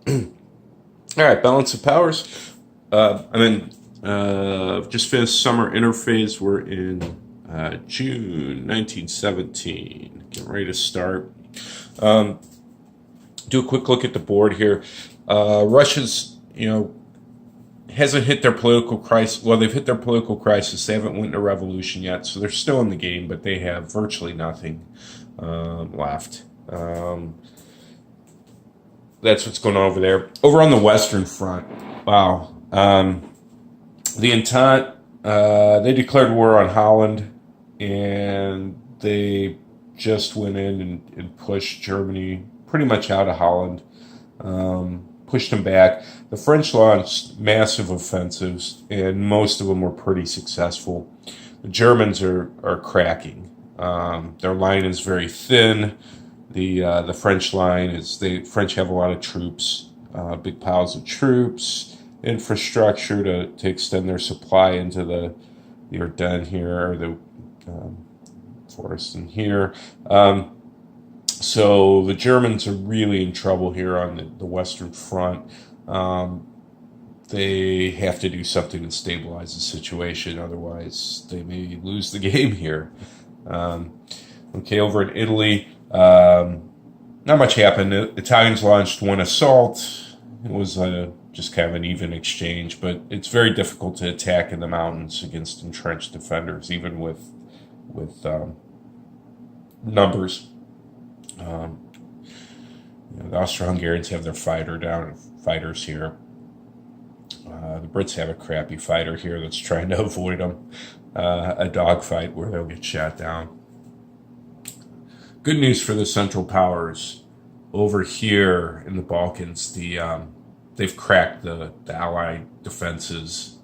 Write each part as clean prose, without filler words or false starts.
All right, balance of powers. Just finished summer interphase. We're in June 1917. Getting ready to start. Do a quick look at the board here. Russia's, hasn't hit their political crisis. Well, they've hit their political crisis. They haven't won a revolution yet, so they're still in the game, but they have virtually nothing left. That's what's going on over there. Over on the Western Front, wow. The Entente, they declared war on Holland, and they just went in and pushed Germany pretty much out of Holland, pushed them back. The French launched massive offensives, and most of them were pretty successful. The Germans are cracking. Their line is very thin. The French line is the French have a lot of troops, big piles of troops, infrastructure to extend their supply into the Ardennes here, or the forest in here. So the Germans are really in trouble here on the Western Front. They have to do something to stabilize the situation, otherwise they may lose the game here. Okay, over in Italy, not much happened. The Italians launched one assault. It was just kind of an even exchange, but it's very difficult to attack in the mountains against entrenched defenders, even with numbers. The Austro-Hungarians have their fighters here. The Brits have a crappy fighter here that's trying to avoid them. A dogfight where they'll get shot down. Good news for the Central Powers. Over here in the Balkans, they've cracked the Allied defenses.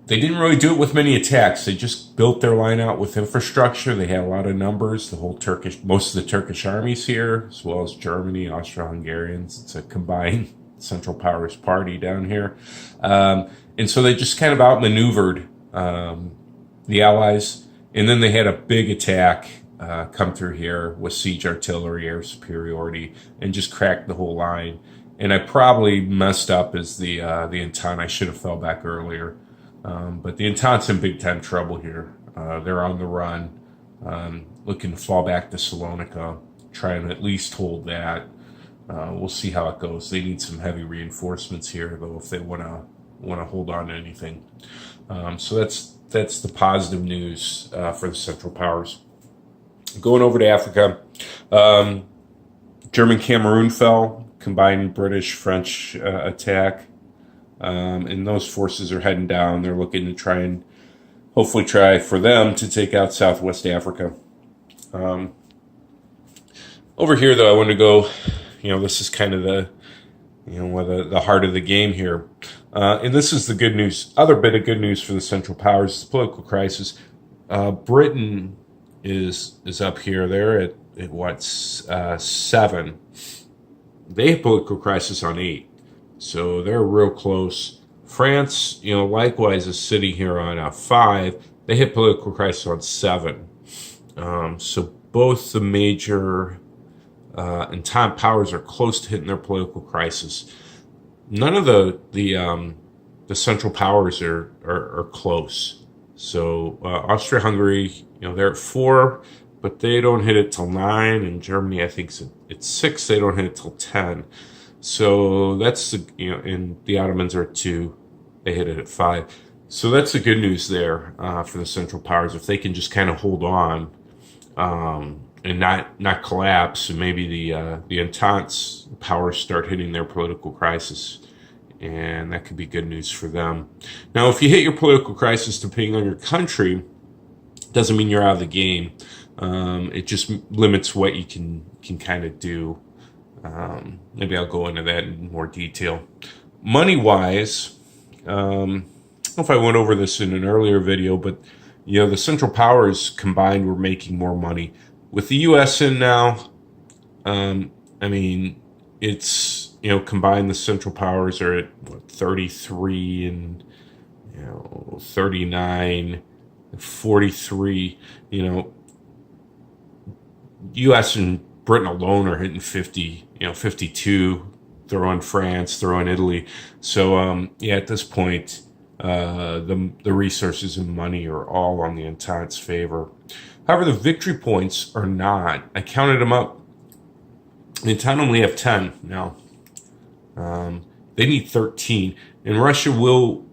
They didn't really do it with many attacks. They just built their line out with infrastructure. They had a lot of numbers. Most of the Turkish armies here, as well as Germany, Austro-Hungarians. It's a combined Central Powers party down here. And so they just kind of outmaneuvered the Allies. And then they had a big attack come through here with siege artillery, air superiority, and just cracked the whole line. And I probably messed up as the Entente. I should have fell back earlier. But the Entente's in big time trouble here. They're on the run, looking to fall back to Salonika, try and at least hold that. We'll see how it goes. They need some heavy reinforcements here, though, if they want to hold on to anything. So that's the positive news for the Central Powers. Going over to Africa, German Cameroon fell, combined British-French attack. And those forces are heading down. They're looking to hopefully try for them to take out Southwest Africa. Over here, though, I want to go, this is kind of the heart of the game here. And this is the good news. Other bit of good news for the Central Powers, the political crisis. Britain is up here. They're at what, 7. They have political crisis on 8. So they're real close. France, likewise is sitting here on 5. They hit political crisis on 7. So both the major Entente powers are close to hitting their political crisis. None of the Central Powers are close. So Austria-Hungary, they're at 4, but they don't hit it till 9, and Germany, I think, it's 6. They don't hit it till 10. So that's and the Ottomans are at 2. They hit it at 5. So that's the good news there for the Central Powers. If they can just kind of hold on and not collapse, and maybe the Entente's powers start hitting their political crisis, and that could be good news for them. Now, if you hit your political crisis, depending on your country, doesn't mean you're out of the game. It just limits what you can kind of do. Maybe I'll go into that in more detail. Money-wise, I don't know if I went over this in an earlier video, but the Central Powers combined were making more money. With the U.S. in now, it's combined the Central Powers are at 33 and 39, 43. U.S. and Britain alone are hitting 50, 52. Throw in France, throw in Italy. So yeah, at this point, the resources and money are all on the Entente's favor. However, the victory points are not. I counted them up. The Entente only have 10 now. They need 13, and Russia will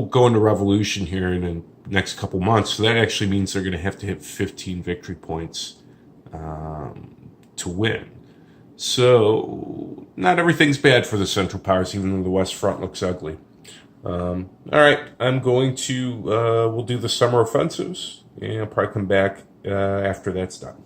go into revolution here in the next couple months. So that actually means they're going to have to hit 15 victory points to win. So not everything's bad for the Central Powers, even though the West Front looks ugly. All right, I'm going to we'll do the summer offensives, and I'll probably come back after that's done.